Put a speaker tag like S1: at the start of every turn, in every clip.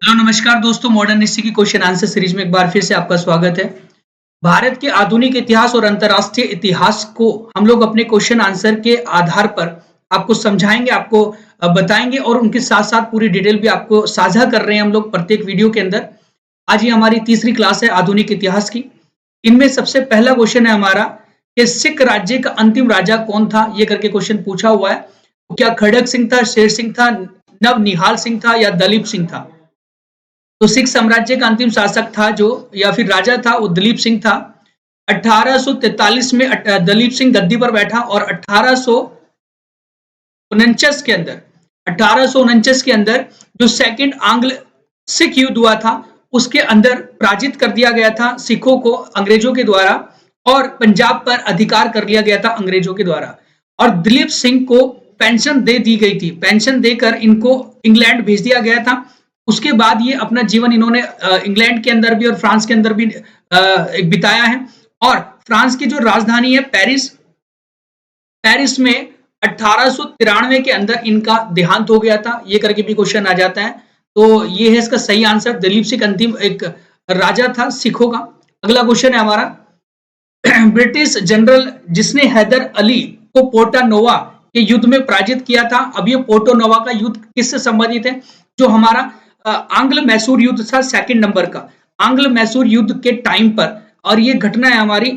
S1: Hello नमस्कार दोस्तों, modern history की क्वेश्चन आंसर सीरीज में एक बार फिर से आपका स्वागत है। भारत के आधुनिक इतिहास और अंतर्राष्ट्रीय इतिहास को हम लोग अपने क्वेश्चन आंसर के आधार पर आपको समझाएंगे, आपको बताएंगे और उनके साथ साथ पूरी डिटेल भी आपको साझा कर रहे हैं हम लोग प्रत्येक वीडियो के अंदर। आज ये हमारी तीसरी क्लास है आधुनिक इतिहास की। इनमें सबसे पहला क्वेश्चन है हमारा कि सिख राज्य का अंतिम राजा कौन था, ये करके क्वेश्चन पूछा हुआ है। तो क्या खड़क सिंह था, शेर सिंह था, नवनिहाल सिंह था या दलीप सिंह था? तो सिख साम्राज्य का अंतिम शासक था जो या फिर राजा था वो दलीप सिंह था। 1843 में दलीप सिंह गद्दी पर बैठा और 1849 के अंदर 1849 के अंदर जो सेकंड आंग्ल सिख युद्ध हुआ था उसके अंदर पराजित कर दिया गया था सिखों को अंग्रेजों के द्वारा और पंजाब पर अधिकार कर लिया गया था अंग्रेजों के द्वारा। और दलीप सिंह को पेंशन दे दी गई थी, पेंशन देकर इनको इंग्लैंड भेज दिया गया था। उसके बाद ये अपना जीवन इन्होंने इंग्लैंड के अंदर भी और फ्रांस के अंदर भी बिताया है। और फ्रांस की जो राजधानी है पेरिस, पेरिस में 1893 के अंदर इनका देहांत हो गया था, ये करके भी क्वेश्चन आ जाता है। तो ये है इसका सही आंसर, दलीप सिंह अंतिम एक राजा था सिखों का। अगला क्वेश्चन है हमारा ब्रिटिश जनरल जिसने हैदर अली को पोर्टा नोवा के युद्ध में पराजित किया था। अब ये पोर्टो नोवा का युद्ध किससे संबंधित है? जो हमारा आंग्ल मैसूर युद्ध था सेकंड नंबर का, आंग्ल मैसूर युद्ध के टाइम पर। और ये घटना है हमारी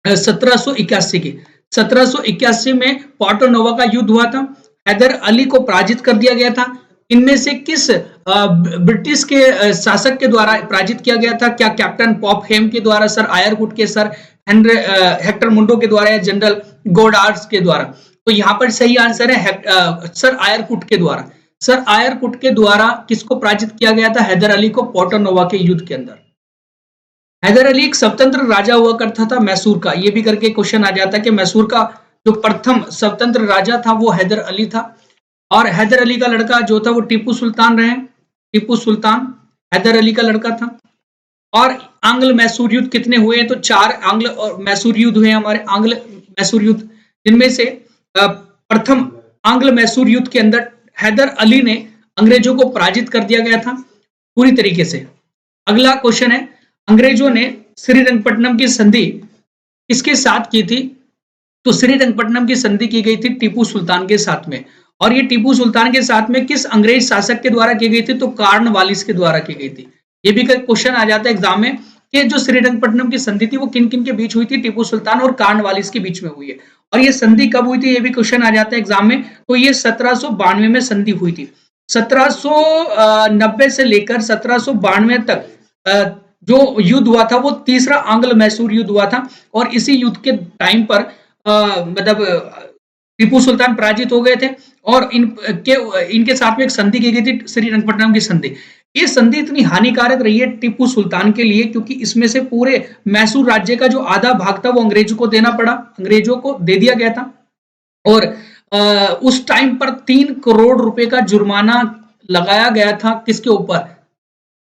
S1: 1781 की। 1781 में पोर्टो नोवा का युद्ध हुआ था, हैदर अली को पराजित कर दिया गया था। इनमें से किस ब्रिटिश के शासक के द्वारा पराजित किया गया था? क्या कैप्टन पॉपहेम के द्वारा, सर आयरकुट के, सर हेक्टर मुंडो के द्वारा या जनरल गोडार्ड्स के द्वारा? तो यहाँ पर सही आंसर है सर आयरकुट के द्वारा। सर आयरकुट के द्वारा किसको पराजित किया गया था? हैदर अली को पोर्टो नोवा के युद्ध के अंदर। हैदर अली एक स्वतंत्र राजा हुआ करता था मैसूर का, ये भी करके क्वेश्चन आ जाता है कि मैसूर का जो प्रथम स्वतंत्र राजा था वो हैदर अली था। और हैदर अली का लड़का जो था वो टीपू सुल्तान रहे। टीपू सुल्तान हैदर अली का लड़का था। और आंग्ल मैसूर युद्ध कितने हुए हैं? तो 4 आंग्ल और मैसूर युद्ध हुए हमारे, आंग्ल मैसूर युद्ध, जिनमें से प्रथम आंग्ल मैसूर युद्ध के अंदर हैदर अली ने अंग्रेजों को पराजित कर दिया गया था पूरी तरीके से। अगला क्वेश्चन है, अंग्रेजों ने श्रीरंगपट्टनम की संधि किसके साथ की थी? तो श्रीरंगपट्टनम की संधि की गई थी टीपू सुल्तान के साथ में। और ये टीपू सुल्तान के साथ में किस अंग्रेज शासक के द्वारा की गई थी? तो कॉर्नवालिस के द्वारा की गई थी। ये भी क्वेश्चन आ जाता है एग्जाम में कि जो श्रीरंगपट्टनम की संधि थी वो किन किन के बीच हुई थी? टीपू सुल्तान और कॉर्नवालिस के बीच में हुई है। और ये संधि कब हुई थी? ये भी क्वेश्चन आ जाता है एग्जाम में। तो ये 1792 में संधि हुई थी। 1790 से लेकर 1792 तक जो युद्ध हुआ था वो तीसरा आंग्ल मैसूर युद्ध हुआ था। और इसी युद्ध के टाइम पर मतलब टीपू सुल्तान पराजित हो गए थे और इनके साथ में एक संधि की गई थी, श्रीरंगपट्टनम की संधि। ये संधि इतनी हानिकारक रही है टीपू सुल्तान के लिए क्योंकि इसमें से पूरे मैसूर राज्य का जो आधा भाग था वो अंग्रेजों को देना पड़ा, अंग्रेजों को दे दिया गया था। और उस टाइम पर 3 करोड़ रुपए का जुर्माना लगाया गया था किसके ऊपर?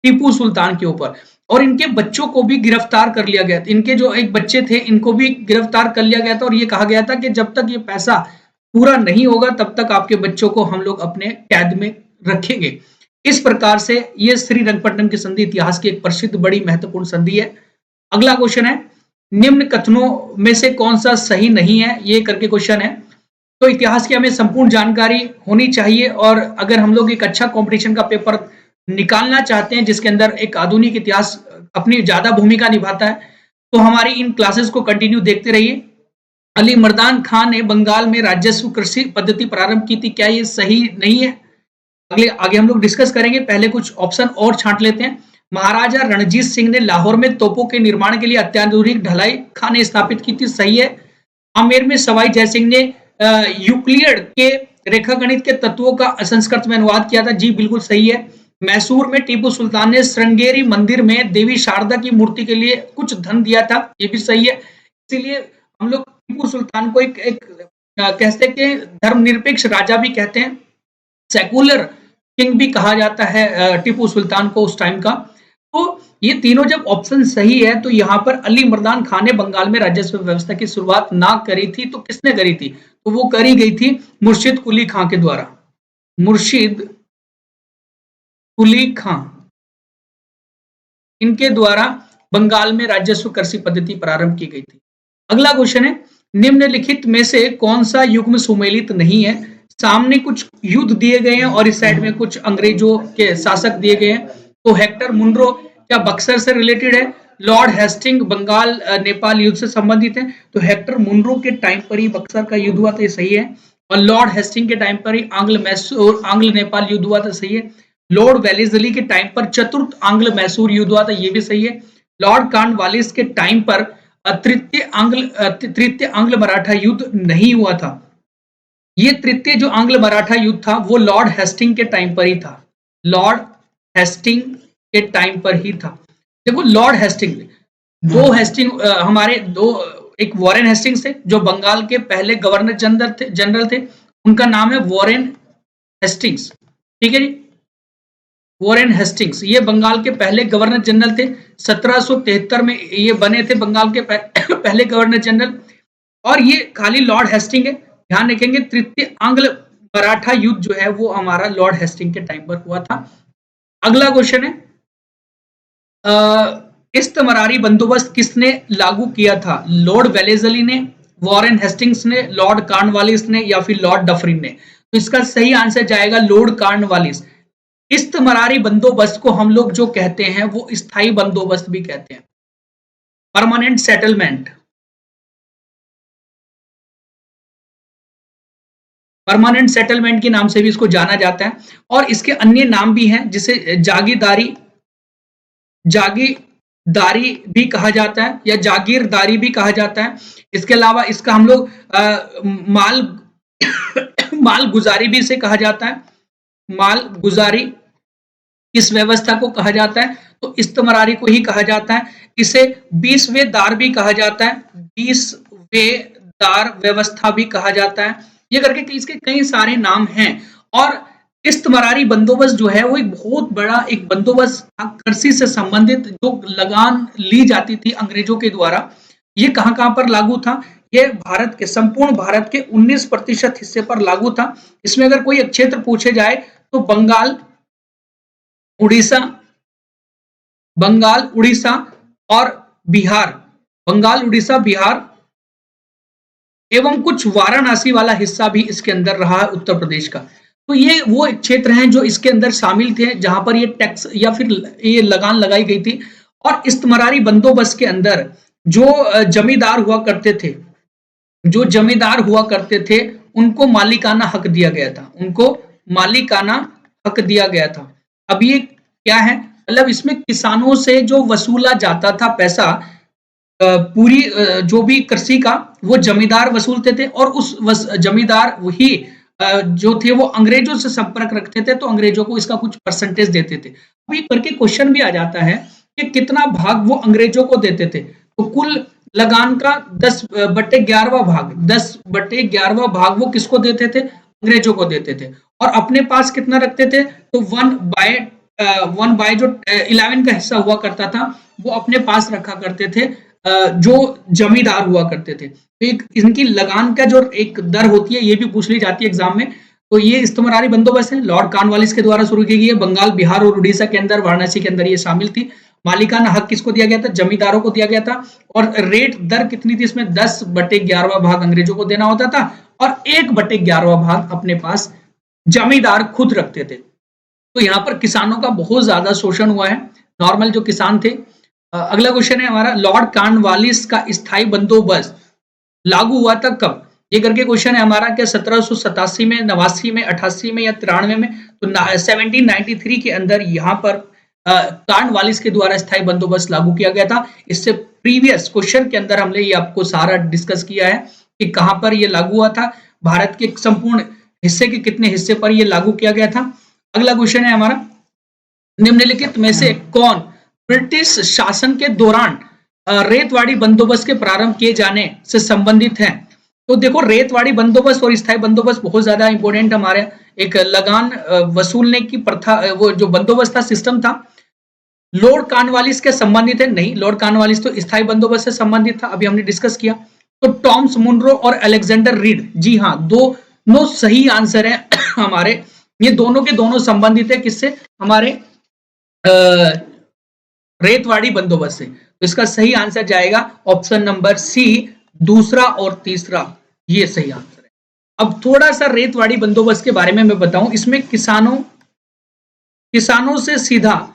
S1: टीपू सुल्तान के ऊपर। और इनके बच्चों को भी गिरफ्तार कर लिया गया था, इनके जो एक बच्चे थे इनको भी गिरफ्तार कर लिया गया था। और ये कहा गया था कि जब तक ये पैसा पूरा नहीं होगा तब तक आपके बच्चों को हम लोग अपने कैद में रखेंगे। इस प्रकार से ये श्रीरंगपट्टनम की संधि इतिहास की एक प्रसिद्ध बड़ी महत्वपूर्ण संधि है। अगला क्वेश्चन है, निम्न कथनों में से कौन सा सही नहीं है? ये करके क्वेश्चन है। तो इतिहास की हमें संपूर्ण जानकारी होनी चाहिए और अगर हम लोग एक अच्छा कंपटीशन का पेपर निकालना चाहते हैं जिसके अंदर एक आधुनिक इतिहास अपनी ज्यादा भूमिका निभाता है तो हमारी इन क्लासेस को कंटिन्यू देखते रहिए। अली मर्दान खान ने बंगाल में राजस्व कृषि पद्धति प्रारंभ की थी, क्या ये सही नहीं है? आगे हम लोग डिस्कस करेंगे, पहले कुछ ऑप्शन और छांट लेते हैं। महाराजा रणजीत सिंह ने लाहौर में तोपों के निर्माण के लिए अत्याधुनिक ढलाई खाने स्थापित की थी, सही है। आमेर में सवाई जयसिंह ने यूक्लिड के रेखागणित के तत्वों का संस्कृत में अनुवाद किया था, जी बिल्कुल सही है। मैसूर में टीपू सुल्तान ने श्रृंगेरी मंदिर में देवी शारदा की मूर्ति के लिए कुछ धन दिया था, ये भी सही है। इसीलिए हम लोग टीपू सुल्तान को एक कहते हैं धर्मनिरपेक्ष राजा भी कहते हैं, सेकुलर किंग भी कहा जाता है टीपू सुल्तान को उस टाइम का। तो ये तीनों जब ऑप्शन सही है तो यहाँ पर अली मर्दान खान ने बंगाल में राजस्व व्यवस्था की शुरुआत ना करी थी तो किसने करी थी? तो वो करी गई थी मुर्शिद कुली खां के द्वारा। मुर्शिद कुली खां, इनके द्वारा बंगाल में राजस्व कृषि पद्धति प्रारंभ की गई थी। अगला क्वेश्चन है, निम्नलिखित में से कौन सा युग्म सुमेलित नहीं है? सामने कुछ युद्ध दिए गए हैं और इस साइड में कुछ अंग्रेजों के शासक दिए गए हैं। तो हेक्टर मुनरो क्या बक्सर से रिलेटेड है? लॉर्ड हेस्टिंग बंगाल नेपाल युद्ध से संबंधित है। तो हेक्टर मुनरो के टाइम पर ही बक्सर का युद्ध हुआ था, ये सही है। और लॉर्ड हेस्टिंग के टाइम पर ही आंग्ल नेपाल युद्ध हुआ था, सही है। लॉर्ड वेलेस्ली के टाइम पर चतुर्थ आंग्ल मैसूर युद्ध हुआ था, ये भी सही है। लॉर्ड कॉर्नवालिस के टाइम पर तृतीय आंग्ल मराठा युद्ध नहीं हुआ था। ये तृतीय जो आंग्ल मराठा युद्ध था वो लॉर्ड हेस्टिंग के टाइम पर ही था। लॉर्ड हेस्टिंग के टाइम पर ही था। देखो लॉर्ड हेस्टिंग, दो हेस्टिंग हमारे दो, एक वॉरेन हेस्टिंग्स थे जो बंगाल के पहले गवर्नर जनरल थे, उनका नाम है वॉरेन हेस्टिंग्स, ठीक है जी। वॉरेन हेस्टिंग्स ये बंगाल के पहले गवर्नर जनरल थे। 1773 में ये बने थे बंगाल के पहले गवर्नर जनरल। और ये खाली लॉर्ड हेस्टिंग है, ध्यान रखेंगे। तृतीय आंग्ल मराठा युद्ध जो है वो हमारा लॉर्ड हेस्टिंग के टाइम पर हुआ था। अगला क्वेश्चन है, इस्तमरारी बंदोबस्त किसने लागू किया था? लॉर्ड वेलेस्ली ने, वॉरेन हेस्टिंग्स ने, लॉर्ड कॉर्नवालिस ने, या फिर लॉर्ड डफरिन ने? तो इसका सही आंसर जाएगा लॉर्ड कॉर्नवालिस। इस्तमरारी बंदोबस्त को हम लोग जो कहते हैं वो स्थायी बंदोबस्त भी कहते हैं, परमानेंट सेटलमेंट। परमानेंट सेटलमेंट के नाम से भी इसको जाना जाता है। और इसके अन्य नाम भी हैं, जिसे जागीरदारी भी कहा जाता है या जागीरदारी भी कहा जाता है। इसके अलावा इसका हम लोग माल माल गुजारी भी इसे कहा जाता है। माल गुजारी किस व्यवस्था को कहा जाता है? तो इस्तमरारी को ही कहा जाता है। इसे 20वें दार भी कहा जाता है, 20वें दार व्यवस्था भी कहा जाता है। ये करके इसके कई सारे नाम हैं। और इस्तमरारी बंदोबस्त जो है वो एक बहुत बड़ा एक बंदोबस्त था कृषि से संबंधित, जो लगान ली जाती थी अंग्रेजों के द्वारा। ये कहां-कहां पर लागू था? ये भारत के संपूर्ण भारत के 19% हिस्से पर लागू था। इसमें अगर कोई क्षेत्र पूछे जाए तो बंगाल, उड़ीसा, बंगाल, उड़ीसा और बिहार, बंगाल, उड़ीसा, बिहार एवं कुछ वाराणसी वाला हिस्सा भी इसके अंदर रहा है उत्तर प्रदेश का। तो ये वो क्षेत्र हैं जो इसके अंदर शामिल थे जहां पर ये टैक्स या फिर ये लगान लगाई गई थी। और इस्तमरारी बंदोबस्त के अंदर जो जमींदार हुआ करते थे, जो जमींदार हुआ करते थे उनको मालिकाना हक दिया गया था, उनको मालिकाना हक दिया गया था। अब ये क्या है? मतलब इसमें किसानों से जो वसूला जाता था पैसा, पूरी जो भी कृषि का, वो जमींदार वसूलते थे। और उस जमींदार वही जो थे वो अंग्रेजों से संपर्क रखते थे, तो अंग्रेजों को इसका कुछ परसेंटेज देते थे। अब ये करके क्वेश्चन भी आ जाता है कि कितना भाग वो अंग्रेजों को देते थे? तो कुल लगान का 10/11 भाग, 10/11 भाग वो किसको देते थे? अंग्रेजों को देते थे। और अपने पास कितना रखते थे? तो 1/1 जो 11 का हिस्सा हुआ करता था वो अपने पास रखा करते थे जो जमींदार हुआ करते थे। तो एक इनकी लगान का जो एक दर होती है, ये भी पूछ ली जाती है एग्जाम में। तो ये इस्तमरारी बंदोबस्त है, लॉर्ड कॉर्नवालिस के द्वारा शुरू की गई है। बंगाल, बिहार और उड़ीसा के अंदर, वाराणसी के अंदर ये शामिल थी। मालिकाना हक किसको दिया गया था? जमींदारों को दिया गया था। और रेट दर कितनी थी इसमें? 10/11 भाग अंग्रेजों को देना होता था और 1/11 भाग अपने पास जमींदार खुद रखते थे। तो यहाँ पर किसानों का बहुत ज्यादा शोषण हुआ है, नॉर्मल जो किसान थे। अगला क्वेश्चन है हमारा, लॉर्ड कॉर्नवालिस का स्थायी बंदोबस्त लागू हुआ था कब? ये करके क्वेश्चन है हमारा, क्या 1787 में, 89 में, 88 में या 93 में? तो 1793 के अंदर यहाँ पर कॉर्नवालिस के द्वारा स्थायी बंदोबस्त लागू किया गया था। इससे प्रीवियस क्वेश्चन के अंदर हमने ये आपको सारा डिस्कस किया है कि कहां पर ये लागू हुआ था, भारत के संपूर्ण हिस्से के कितने हिस्से पर ये लागू किया गया था। अगला क्वेश्चन है हमारा, निम्नलिखित में से कौन ब्रिटिश शासन के दौरान रेतवाड़ी बंदोबस्त के प्रारंभ किए जाने से संबंधित है? तो देखो, रेतवाड़ी बंदोबस्त और स्थायी बंदोबस्त बहुत ज्यादा इंपॉर्टेंट हमारे। एक लगान वसूलने की प्रथा, वो जो बंदोबस्त था, सिस्टम था, लॉर्ड कॉर्नवालिस के संबंधित है? नहीं, लॉर्ड कॉर्नवालिस तो स्थायी बंदोबस्त से संबंधित था, अभी हमने डिस्कस किया। तो टॉमस मुनरो और अलेक्जेंडर रीड, जी हाँ, दोनों सही आंसर है हमारे। ये दोनों के दोनों संबंधित है किससे? हमारे रेतवाड़ी बंदोबस्त से। तो इसका सही आंसर जाएगा ऑप्शन नंबर सी, दूसरा और तीसरा, ये सही आंसर है। अब थोड़ा सा रेतवाड़ी बंदोबस्त के बारे में मैं बताऊं, इसमें किसानों से सीधा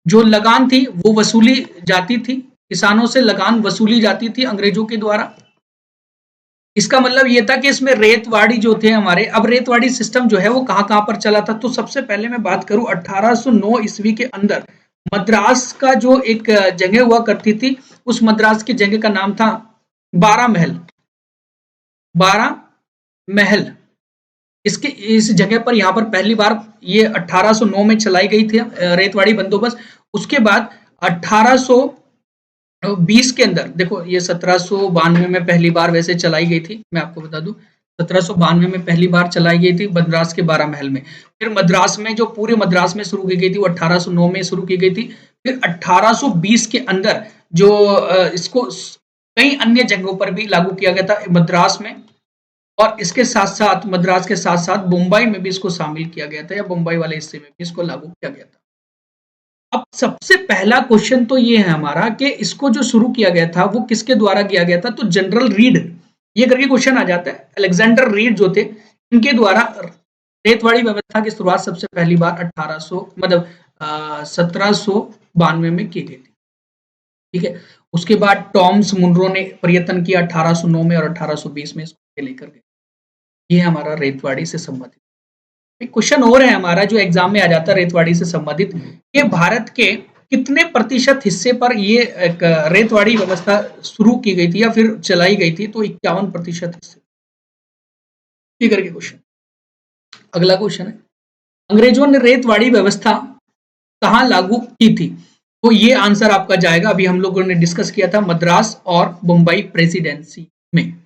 S1: जो लगान थी वो वसूली जाती थी, किसानों से लगान वसूली जाती थी अंग्रेजों के द्वारा। इसका मतलब ये था कि इसमें रेतवाड़ी जो थे हमारे, अब रेतवाड़ी सिस्टम जो है वो कहां पर चला था, तो सबसे पहले मैं बात करूं 1809 ईस्वी के अंदर मद्रास का जो एक जगह हुआ करती थी, उस मद्रास की जगह का नाम था बारह महल। बारह महल, इसके इस जगह पर यहाँ पर पहली बार ये 1809 में चलाई गई थी रेतवाड़ी बंदोबस्त। उसके बाद 1820 के अंदर, देखो ये 1792 में पहली बार वैसे चलाई गई थी, मैं आपको बता दूं 1792 में पहली बार चलाई गई थी मद्रास के बारह महल में। फिर मद्रास में जो पूरे मद्रास में शुरू की गई थी वो 1809 में शुरू की गई थी। फिर 1820 के अंदर जो इसको कई अन्य जगहों पर भी लागू किया गया था मद्रास में, और इसके साथ साथ मद्रास के साथ साथ मुंबई में भी इसको शामिल किया गया था, या मुंबई वाले हिस्से में भी इसको लागू किया गया था। अब सबसे पहला क्वेश्चन तो ये है हमारा कि इसको जो शुरू किया गया था वो किसके द्वारा किया गया था, तो जनरल रीड ये करके क्वेश्चन आ जाता है। अलेक्जेंडर रीड जो थे इनके द्वारा रेतवाड़ी व्यवस्था की शुरुआत सबसे पहली बार 1800 मतलब 1792 में की गई थी, ठीक है। उसके बाद टॉमस मुनरो ने प्रयत्न किया 1809 में और 1820 में इसको लेकर गए। ये हमारा रेतवाड़ी से संबंधित एक क्वेश्चन और है हमारा जो एग्जाम में आ जाता है रेतवाड़ी से संबंधित, ये भारत के कितने प्रतिशत हिस्से पर ये एक रेतवाड़ी व्यवस्था शुरू की गई थी या फिर चलाई गई थी, तो 51% हिस्से, ये करके क्वेश्चन। अगला क्वेश्चन है, अंग्रेजों ने रेतवाड़ी व्यवस्था कहां लागू की थी, तो ये आंसर आपका जाएगा, अभी हम लोगों ने डिस्कस किया था मद्रास और मुंबई प्रेसिडेंसी में।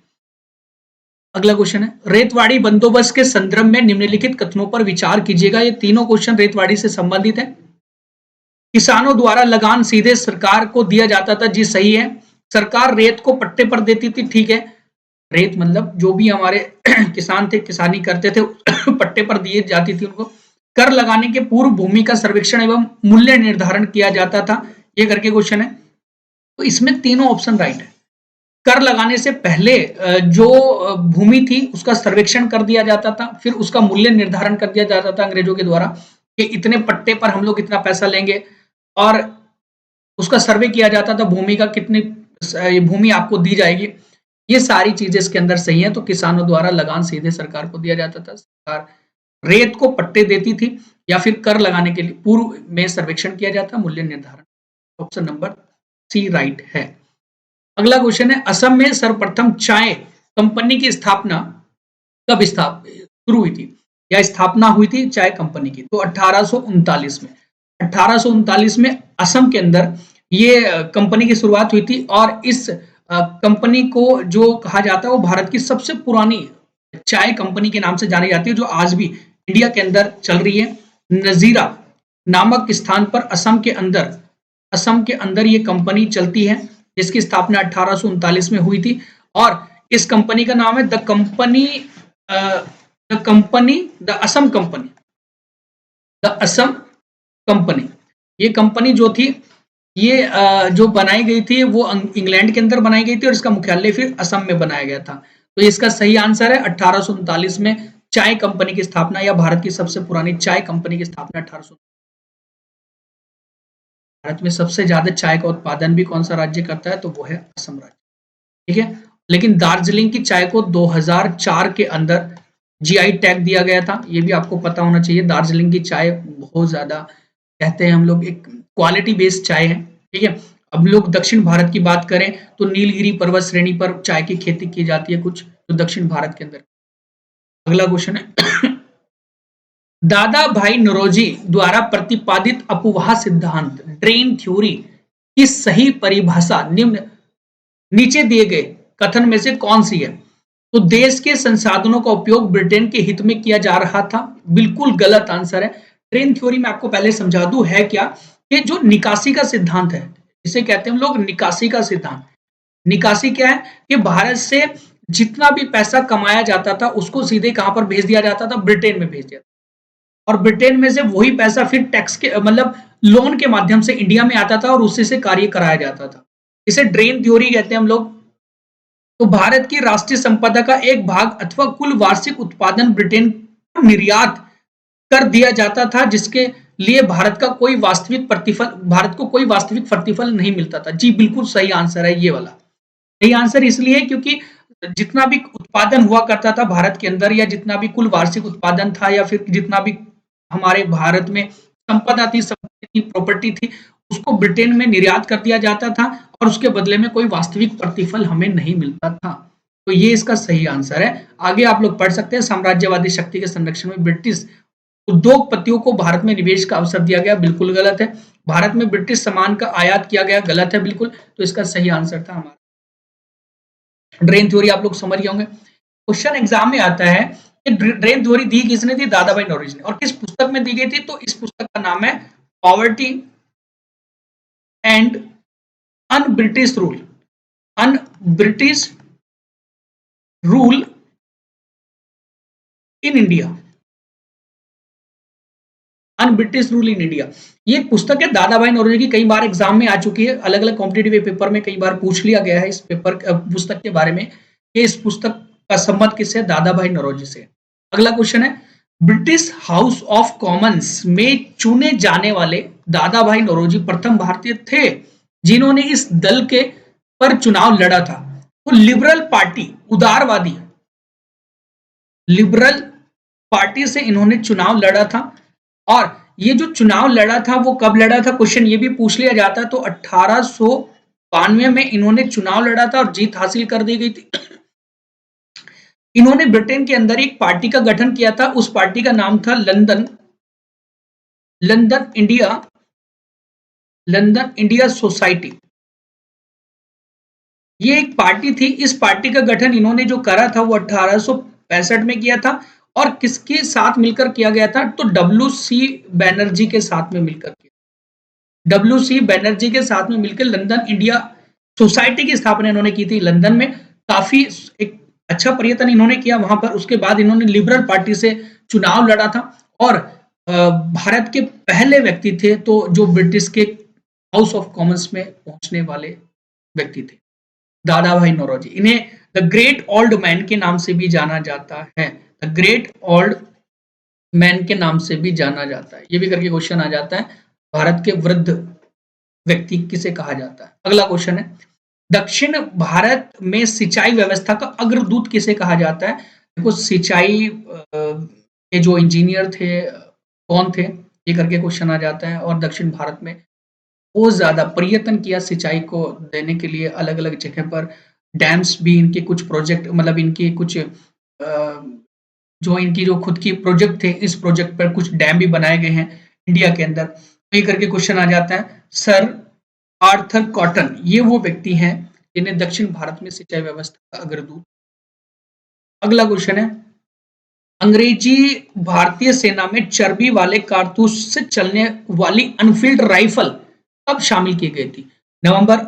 S1: अगला क्वेश्चन है, रेतवाड़ी बंदोबस्त के संदर्भ में निम्नलिखित कथनों पर विचार कीजिएगा। ये तीनों क्वेश्चन रेतवाड़ी से संबंधित है। किसानों द्वारा लगान सीधे सरकार को दिया जाता था, जी सही है। सरकार रेत को पट्टे पर देती थी, ठीक है। रेत मतलब जो भी हमारे किसान थे, किसानी करते थे पट्टे पर दिए जाती थी उनको। कर लगाने के पूर्व भूमि का सर्वेक्षण एवं मूल्य निर्धारण किया जाता था, ये करके क्वेश्चन है। तो इसमें तीनों ऑप्शन राइट है। कर लगाने से पहले जो भूमि थी उसका सर्वेक्षण कर दिया जाता था, फिर उसका मूल्य निर्धारण कर दिया जाता था अंग्रेजों के द्वारा कि इतने पट्टे पर हम लोग इतना पैसा लेंगे, और उसका सर्वे किया जाता था भूमि का, कितनी भूमि आपको दी जाएगी। ये सारी चीजें इसके अंदर सही है। तो किसानों द्वारा लगान सीधे सरकार को दिया जाता था, सरकार रेत को पट्टे देती थी, या फिर कर लगाने के लिए पूर्व में सर्वेक्षण किया जाता, मूल्य निर्धारण। ऑप्शन नंबर सी राइट है। अगला क्वेश्चन है, असम में सर्वप्रथम चाय कंपनी की स्थापना कब शुरू हुई थी या स्थापना हुई थी चाय कंपनी की, तो 1839 में। 1839 में असम के अंदर ये कंपनी की शुरुआत हुई थी, और इस कंपनी को जो कहा जाता है वो भारत की सबसे पुरानी चाय कंपनी के नाम से जानी जाती है, जो आज भी इंडिया के अंदर चल रही है। नजीरा नामक स्थान पर असम के अंदर ये कंपनी चलती है, जिसकी स्थापना 1839 में हुई थी। और इस कंपनी का नाम है द असम कंपनी। ये कंपनी जो थी, ये जो बनाई गई थी वो इंग्लैंड के अंदर बनाई गई थी, और इसका मुख्यालय फिर असम में बनाया गया था। तो इसका सही आंसर है 1839 में चाय कंपनी की स्थापना, या भारत की सबसे पुरानी चाय कंपनी की स्थापना 1800। भारत में सबसे ज्यादा चाय का उत्पादन भी कौन सा राज्य करता है, तो वो है असम राज्य, ठीक है। लेकिन दार्जिलिंग की चाय को 2004 के अंदर जीआई टैग दिया गया था, ये भी आपको पता होना चाहिए। दार्जिलिंग की चाय बहुत ज्यादा, कहते हैं हम लोग, एक क्वालिटी बेस्ड चाय है, ठीक है। अब लोग दक्षिण भारत की बात करें तो नीलगिरी पर्वत श्रेणी पर चाय की खेती की जाती है कुछ, तो दक्षिण भारत के अंदर। अगला क्वेश्चन है, दादा भाई नौरोजी द्वारा प्रतिपादित अपुवाह सिद्धांत ड्रेन थ्योरी की सही परिभाषा निम्न नीचे दिए गए कथन में से कौन सी है, तो देश के संसाधनों का उपयोग ब्रिटेन के हित में किया जा रहा था, बिल्कुल गलत आंसर है। ड्रेन थ्योरी में आपको पहले समझा दूं है क्या, कि जो निकासी का सिद्धांत है, इसे कहते हैं हम लोग निकासी का सिद्धांत। निकासी क्या है कि भारत से जितना भी पैसा कमाया जाता था उसको सीधे कहां पर भेज दिया जाता था, ब्रिटेन में भेज दिया। और ब्रिटेन में से वही पैसा फिर टैक्स के मतलब लोन के माध्यम से इंडिया में आता था और उसी से कार्य कराया जाता था। इसे ड्रेन थ्योरी कहते हैं हम लोग। तो भारत की राष्ट्रीय संपदा का एक भाग अथवा कुल वार्षिक उत्पादन ब्रिटेन को निर्यात कर दिया जाता था, जिसके लिए भारत को कोई वास्तविक प्रतिफल नहीं मिलता था। जी बिल्कुल सही आंसर है ये वाला। सही आंसर इसलिए क्योंकि जितना भी उत्पादन हुआ करता था भारत के अंदर, या जितना भी कुल वार्षिक उत्पादन था, या फिर जितना भी हमारे भारत में संपदा थी, संपत्ति थी, प्रॉपर्टी थी, उसको ब्रिटेन में निर्यात कर दिया जाता था और उसके बदले में कोई वास्तविक प्रतिफल हमें नहीं मिलता था। तो ये इसका सही आंसर है। आगे आप लोग पढ़ सकते हैं, साम्राज्यवादी शक्ति के संरक्षण में ब्रिटिश उद्योगपतियों को भारत में निवेश का अवसर दिया गया, बिल्कुल गलत है। भारत में ब्रिटिश सामान का आयात किया गया, गलत है बिल्कुल। तो इसका सही आंसर था हमारा। ड्रेन थ्योरी आप लोग समझ गए होंगे। क्वेश्चन एग्जाम में आता है कि ड्रेन थ्योरी दी किसने थी? दादाभाई नौरोजी ने। और किस पुस्तक में दी गई थी? तो इस पुस्तक का नाम है poverty and un British rule, un British rule in India, un British rule in India. ये पुस्तक है दादाभाई नौरोजी की, कई बार एग्जाम में आ चुकी है, अलग अलग कॉम्पिटेटिव पेपर में कई बार पूछ लिया गया है इस पेपर पुस्तक के बारे में कि इस पुस्तक का संबंध किससे? दादाभाई नौरोजी से। अगला क्वेश्चन है, ब्रिटिश हाउस ऑफ कॉमन्स में चुने जाने वाले दादाभाई नौरोजी प्रथम भारतीय थे जिन्होंने इस दल के पर चुनाव लड़ा था। तो लिबरल पार्टी, उदारवादी लिबरल पार्टी से इन्होंने चुनाव लड़ा था। और ये जो चुनाव लड़ा था वो कब लड़ा था? क्वेश्चन ये भी पूछ लिया जाता है। तो 1892 में इन्होंने चुनाव लड़ा था और जीत हासिल कर दी गई थी। इन्होंने ब्रिटेन के अंदर एक पार्टी का गठन किया था, उस पार्टी का नाम था लंदन इंडिया सोसाइटी। ये एक पार्टी थी। इस पार्टी का गठन इन्होंने जो करा था वो 1865 में किया था। और किसके साथ मिलकर किया गया था? तो डब्ल्यू.सी. बैनर्जी के साथ में मिलकर किया। डब्ल्यू.सी. बैनर्जी के साथ में मिलकर लंदन इंडिया सोसाइटी की स्थापना इन्होंने की थी लंदन में। काफी एक अच्छा प्रयत्न इन्होंने किया वहां पर। उसके बाद इन्होंने लिबरल पार्टी से चुनाव लड़ा था और भारत के पहले व्यक्ति थे तो जो ब्रिटिश के हाउस ऑफ कॉमन्स में पहुंचने वाले व्यक्ति थे, दादाभाई नौरोजी। इन्हें द ग्रेट ओल्ड मैन के नाम से भी जाना जाता है, द ग्रेट ओल्ड मैन के नाम से भी जाना जाता है। ये भी करके क्वेश्चन आ जाता है, भारत के वृद्ध व्यक्ति किसे कहा जाता है। अगला क्वेश्चन है, दक्षिण भारत में सिंचाई व्यवस्था का अग्रदूत किसे कहा जाता है? देखो सिंचाई के जो इंजीनियर थे कौन थे, ये करके क्वेश्चन आ जाता है। और दक्षिण भारत में बहुत ज्यादा प्रयत्न किया सिंचाई को देने के लिए, अलग अलग जगह पर डैम्स भी इनके कुछ प्रोजेक्ट, मतलब इनकी कुछ जो इनकी जो खुद की प्रोजेक्ट थे, इस प्रोजेक्ट पर कुछ डैम भी बनाए गए हैं इंडिया के अंदर। तो ये करके क्वेश्चन आ जाता है। सर आर्थर कॉटन ये वो व्यक्ति हैं जिन्हें दक्षिण भारत में सिंचाई व्यवस्था का अग्रदूत। अगला क्वेश्चन है, अंग्रेजी भारतीय सेना में चर्बी वाले कारतूस से चलने वाली अनफील्ड राइफल कब शामिल की गई थी? नवंबर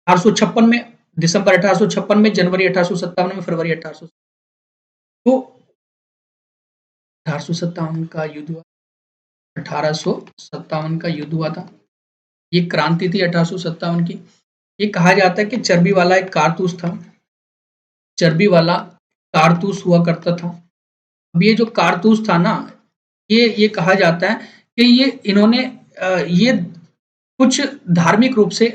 S1: 1856 में, दिसंबर 1856 में, जनवरी 1857 में, फरवरी 1857। तो 1857 का युद्ध हुआ, 1857 का युद्ध हुआ था। ये क्रांति थी 1857 की। ये कहा जाता है कि चर्बी वाला एक कारतूस था, चर्बी वाला कारतूस हुआ करता था। अब ये जो कारतूस था ना, ये कहा जाता है कि ये इन्होंने ये कुछ धार्मिक रूप से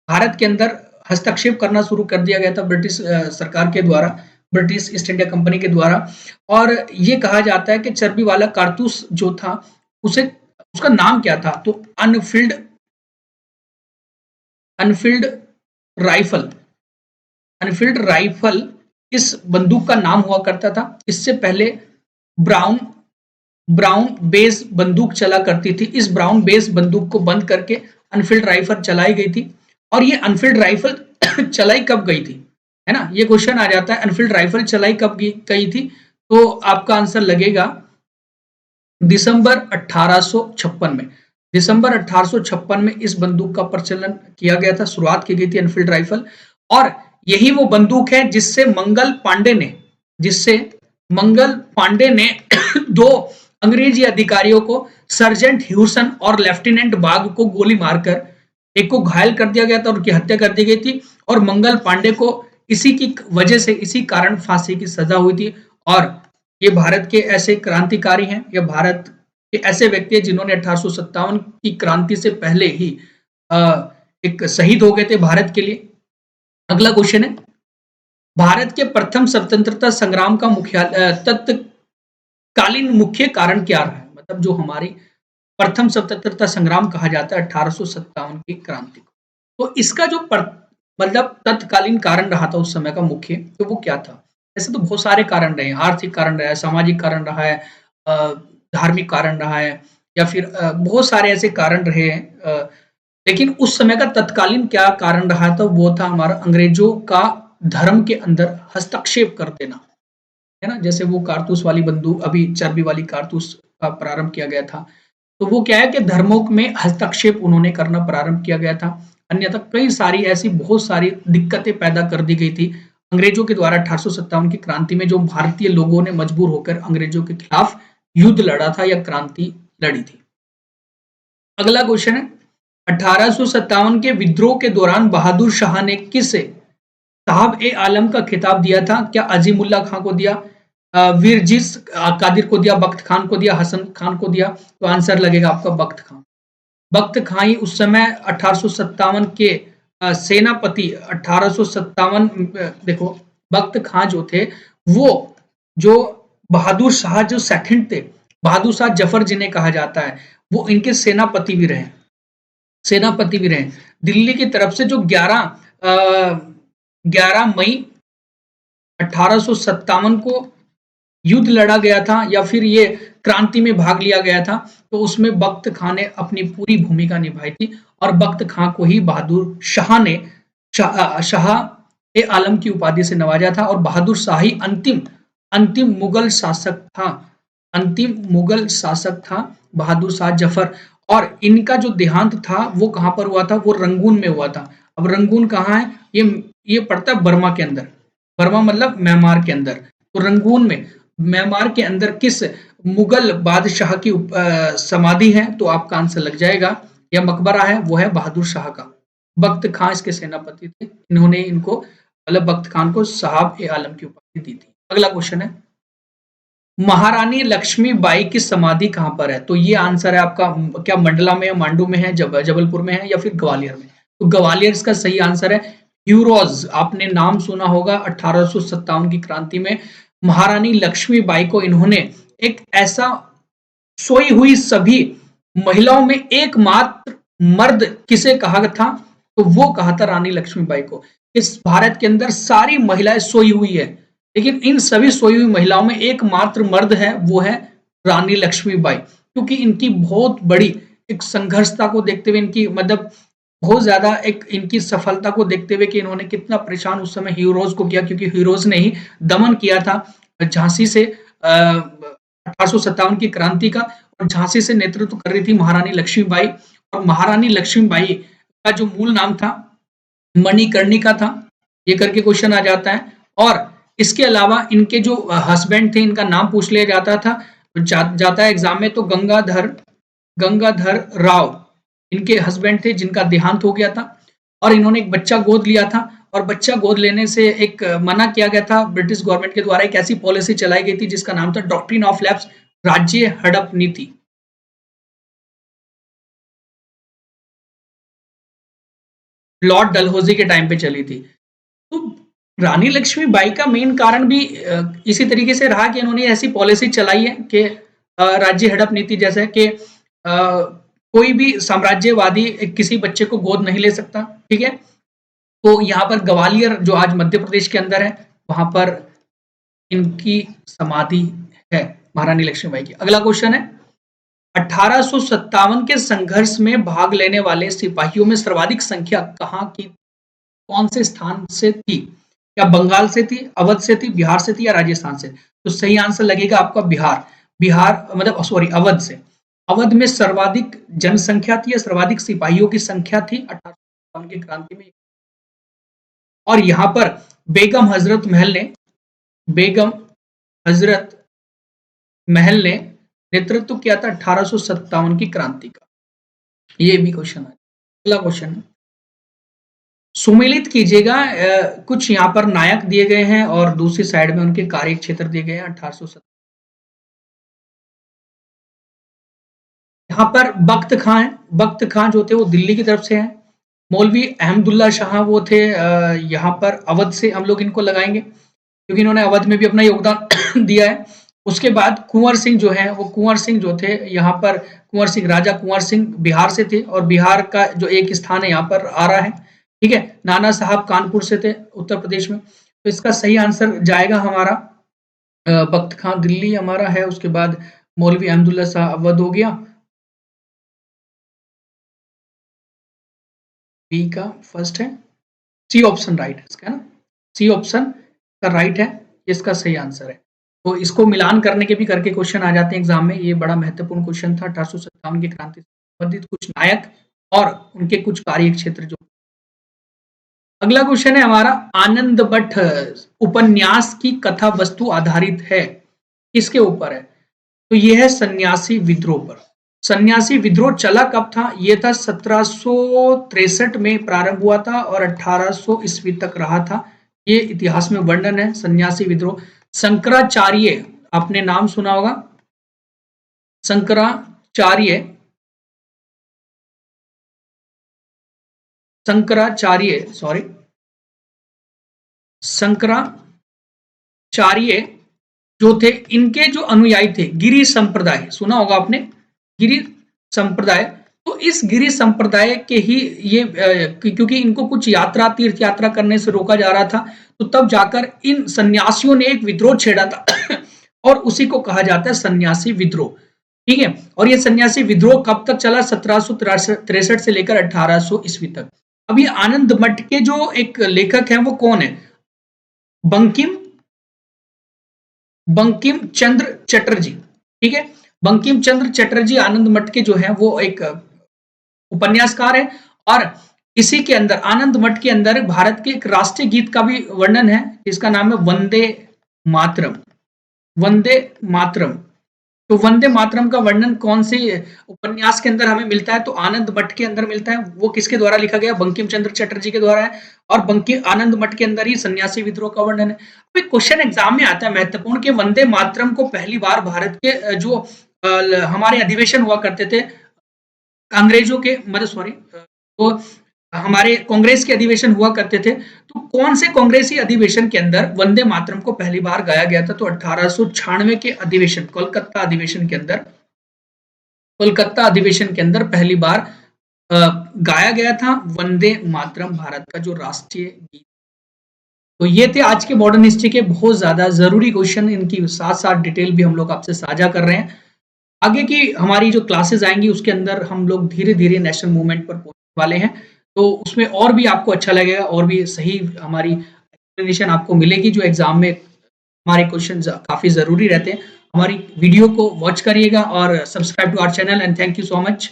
S1: भारत के अंदर हस्तक्षेप करना शुरू कर दिया गया था ब्रिटिश सरकार के द्वारा, ब्रिटिश ईस्ट इंडिया कंपनी के द्वारा। और ये कहा जाता है कि चर्बी वाला कारतूस जो था उसे, उसका नाम क्या था? तो अनफील्ड राइफल, अनफील्ड राइफल इस बंदूक का नाम हुआ करता था। इससे पहले ब्राउन बेस बंदूक चला करती थी। इस ब्राउन बेस बंदूक को बंद करके अनफील्ड राइफल चलाई गई थी। और ये अनफील्ड राइफल चलाई कब गई थी, है ना? ये क्वेश्चन आ जाता है, अनफील्ड राइफल चलाई कब गई थी? तो आपका आंसर लगेगा दिसंबर 1856 में। दिसंबर 1856 में इस बंदूक का प्रचलन किया गया था, शुरुआत की गई थी अनफील्ड राइफल। और यही वो बंदूक है जिससे मंगल पांडे ने दो अंग्रेजी अधिकारियों को सर्जेंट ह्यूसन और लेफ्टिनेंट बाग को गोली मारकर एक को घायल कर दिया गया था और उनकी हत्या कर दी गई थी, और मंगल पांडे को इसी की वजह से, इसी कारण फांसी की सजा हुई थी। और ये भारत के ऐसे क्रांतिकारी हैं, ये भारत के ऐसे व्यक्ति हैं जिन्होंने 1857 की क्रांति से पहले ही एक शहीद हो गए थे भारत के लिए। अगला क्वेश्चन है, भारत के प्रथम स्वतंत्रता संग्राम का तत्कालीन मुख्य कारण क्या रहा है? मतलब जो हमारी प्रथम स्वतंत्रता संग्राम कहा जाता है 1857 की क्रांति को, तो इसका जो मतलब तत्कालीन कारण रहा था उस समय का मुख्य, तो वो क्या था? ऐसे तो बहुत सारे कारण रहे हैं, आर्थिक कारण रहा है, सामाजिक कारण रहा है, धार्मिक कारण रहा है, या फिर बहुत सारे ऐसे कारण रहे हैं, लेकिन उस समय का तत्कालीन क्या कारण रहा था, वो था हमारा अंग्रेजों का धर्म के अंदर हस्तक्षेप कर देना, है ना? जैसे वो कारतूस वाली बंदूक, अभी चर्बी वाली कारतूस का प्रारंभ किया गया था, तो वो क्या है कि धर्मों में हस्तक्षेप उन्होंने करना प्रारंभ किया गया था। अन्यथा कई सारी ऐसी बहुत सारी दिक्कतें पैदा कर दी गई थी अंग्रेजों के द्वारा 1857 की क्रांति में, जो भारतीय लोगों ने मजबूर होकर अंग्रेजों के खिलाफ युद्ध लड़ा था या क्रांति लड़ी थी। अगला क्वेश्चन है, 1857 के विद्रोह के दौरान बहादुर शाह ने किसे साहब ए आलम का खिताब दिया था? क्या अजीमुल्ला खां को दिया, वीरजिस कादिर को दिया, बख्त खान को दिया, हसन खान को दिया? तो आंसर लगेगा आपका बख्त खान। बख्त खां ही उस समय 1857 के सेनापति 1857, देखो बख्त खां जो थे, वो जो बहादुर शाह जो सेकंड थे, बहादुर शाह जफर जिन्हें कहा जाता है, वो इनके सेनापति भी रहे, सेनापति भी रहे। दिल्ली की तरफ से जो 11 मई 1857 को युद्ध लड़ा गया था या फिर ये क्रांति में भाग लिया गया था, तो उसमें बख्त खां ने अपनी पूरी भूमिका निभाई थी, और बख्त खां को ही बहादुर शाह ने शाह ए आलम की उपाधि से नवाजा था, और बहादुर शाह ही अंतिम अंतिम मुगल शासक था, अंतिम मुगल शासक था बहादुर शाह जफर। और इनका जो देहांत था वो कहां पर हुआ था? वो रंगून में हुआ था। अब रंगून कहाँ है? ये पड़ता है बर्मा के अंदर, बर्मा मतलब म्यांमार के अंदर। तो रंगून में, म्यांमार के अंदर किस मुगल बादशाह की समाधि है? तो आपका आंसर लग जाएगा, या मकबरा है, वो है बहादुर शाह का। बख्त खां इसके सेनापति थे, इन्होंने इनको मतलब बख्त खान को साहब ए आलम की उपाधि दी थी। अगला क्वेश्चन है, महारानी लक्ष्मीबाई की समाधि कहां पर है? तो ये आंसर है आपका, क्या मंडला में, मांडू में है, जबलपुर में है, या फिर ग्वालियर में? तो ग्वालियर इसका सही आंसर है। ह्यूरोज, आपने नाम सुना होगा, 1857 की क्रांति में महारानी लक्ष्मीबाई को इन्होंने एक ऐसा, सोई हुई सभी महिलाओं में एकमात्र मर्द किसे कहा था? तो वो कहा था रानी लक्ष्मीबाई को। इस भारत के अंदर सारी महिलाएं सोई हुई है, लेकिन इन सभी सोई हुई महिलाओं में एकमात्र मर्द है, वो है रानी लक्ष्मीबाई, क्योंकि इनकी बहुत बड़ी एक संघर्षता को देखते हुए, इनकी मतलब बहुत ज्यादा एक इनकी सफलता को देखते हुए कि इन्होंने कितना परेशान उस समय हीरोज को किया, क्योंकि हीरोज ने ही दमन किया था झांसी से 1857 की क्रांति का, और झांसी से नेतृत्व कर रही थी महारानी लक्ष्मीबाई। और महारानी लक्ष्मीबाई का जो मूल नाम था मणिकर्णिका था, ये करके क्वेश्चन आ जाता है। और इसके अलावा इनके जो हस्बैंड थे, इनका नाम पूछ लिया जाता था, जाता है एग्जाम में, तो गंगाधर राव इनके हस्बैंड थे, जिनका देहांत हो गया था, और इन्होंने एक बच्चा गोद लिया था, और बच्चा गोद लेने से एक मना किया गया था ब्रिटिश गवर्नमेंट के द्वारा। एक ऐसी पॉलिसी चलाई गई थी जिसका नाम था डॉक्ट्रिन ऑफ लैप्स, राज्य हड़प नीति। लॉर्ड डलहौजी के टाइम पे चली थी। तो रानी लक्ष्मीबाई का मेन कारण भी इसी तरीके से रहा कि इन्होंने ऐसी पॉलिसी चलाई है कि राज्य हड़प नीति, जैसे कि कोई भी साम्राज्यवादी किसी बच्चे को गोद नहीं ले सकता, ठीक है? तो यहाँ पर ग्वालियर जो आज मध्य प्रदेश के अंदर है, वहां पर इनकी समाधि है महारानी लक्ष्मीबाई की। अगला क्वेश्चन है, 1857 के संघर्ष में भाग लेने वाले सिपाहियों में सर्वाधिक संख्या कहाँ की, कौन से स्थान से थी? क्या बंगाल से थी, अवध से थी, बिहार से थी, या राजस्थान से? तो सही आंसर लगेगा आपका बिहार। बिहार मतलब सॉरी, अवध से। अवध में सर्वाधिक जनसंख्या थी या सर्वाधिक सिपाहियों की संख्या थी 1857 की क्रांति में। और यहां पर बेगम हजरत महल ने, बेगम हजरत महल ने नेतृत्व किया था 1857 की क्रांति का? ये भी क्वेश्चन है। अगला क्वेश्चन सुमेलित कीजिएगा, कुछ यहाँ पर नायक दिए गए हैं और दूसरी साइड में उनके कार्य क्षेत्र दिए गए हैं 1870। यहाँ पर बख्त खां है, बख्त खां जो थे वो दिल्ली की तरफ से हैं। मौलवी अहमदुल्ला शाह वो थे यहाँ पर अवध से, हम लोग इनको लगाएंगे क्योंकि इन्होंने अवध में भी अपना योगदान दिया है। उसके बाद कुंवर सिंह जो है वो कुंवर सिंह जो थे यहाँ पर कुंवर सिंह, राजा कुंवर सिंह बिहार से थे और बिहार का जो एक स्थान है यहाँ पर आ रहा है, ठीक है। नाना साहब कानपुर से थे उत्तर प्रदेश में, तो इसका सही आंसर जाएगा हमारा बख्त खां दिल्ली हमारा है। उसके बाद मौलवी अहमदुल्ला शाह अवध हो गया, बी का फर्स्ट है, सी ऑप्शन राइट है इसका ना, सी ऑप्शन का राइट है, इसका सही आंसर है। तो इसको मिलान करने के भी करके क्वेश्चन आ जाते हैं एग्जाम में, ये बड़ा महत्वपूर्ण क्वेश्चन था। 1857 की क्रांति से संबंधित कुछ नायक और उनके कुछ कार्य क्षेत्र जो। अगला क्वेश्चन है हमारा, आनंद मठ उपन्यास की कथा वस्तु आधारित है, किसके ऊपर है? तो ये है सन्यासी विद्रोह पर। सन्यासी विद्रोह चला कब था? ये था 1763 में प्रारंभ हुआ था और 1800 ईस्वी तक रहा था। ये इतिहास में वर्णन है सन्यासी विद्रोह। शंकराचार्य, आपने नाम सुना होगा, शंकराचार्य, शंकराचार्य सॉरी शंकराचार्य जो थे, इनके जो अनुयायी थे गिरि संप्रदाय, सुना होगा आपने गिरि संप्रदाय। तो इस गिरि संप्रदाय के ही ये क्योंकि इनको कुछ यात्रा, तीर्थ यात्रा करने से रोका जा रहा था, तो तब जाकर इन सन्यासियों ने एक विद्रोह छेड़ा था और उसी को कहा जाता है सन्यासी विद्रोह, ठीक है। और ये सन्यासी विद्रोह कब तक चला? 1763 से लेकर 1800 ईस्वी तक। अब ये आनंद मठ के जो एक लेखक हैं वो कौन है? बंकिम बंकिम चंद्र चटर्जी, ठीक है। बंकिम चंद्र चटर्जी आनंद मठ के जो है वो एक उपन्यासकार है और इसी के अंदर आनंद मठ के अंदर भारत के एक राष्ट्रीय गीत का भी वर्णन है, इसका नाम है वंदे मातरम। वंदे मातरम, तो वंदे मातरम का वर्णन कौन से उपन्यास के अंदर हमें मिलता है? तो आनंद मठ के अंदर मिलता है। वो किसके द्वारा लिखा गया? बंकिम चंद्र चटर्जी के द्वारा है और बंकिम आनंद मठ के अंदर ही सन्यासी विद्रोह का वर्णन है। अब क्वेश्चन एग्जाम में आता है महत्वपूर्ण कि वंदे मातरम को पहली बार भारत के जो हमारे अधिवेशन हुआ करते थे अंग्रेजों के, मतलब सॉरी, तो हमारे कांग्रेस के अधिवेशन हुआ करते थे, तो कौन से कांग्रेसी अधिवेशन के अंदर वंदे मातरम को पहली बार गाया गया था? तो 1896 के अधिवेशन, कोलकाता अधिवेशन के अंदर, कोलकाता अधिवेशन के अंदर पहली बार गाया गया था वंदे मातरम, भारत का जो राष्ट्रीय गीत। तो ये थे आज के मॉडर्न हिस्ट्री के बहुत ज्यादा जरूरी क्वेश्चन, इनकी साथ साथ डिटेल भी हम लोग आपसे साझा कर रहे हैं। आगे की हमारी जो क्लासेस आएंगी उसके अंदर हम लोग धीरे धीरे नेशनल मूवमेंट पर पहुंचने वाले हैं, तो उसमें और भी आपको अच्छा लगेगा और भी सही हमारी एक्सप्लेनेशन आपको मिलेगी, जो एग्जाम में हमारे क्वेश्चन काफी जरूरी रहते हैं। हमारी वीडियो को वॉच करिएगा और subscribe to our channel and thank you so much.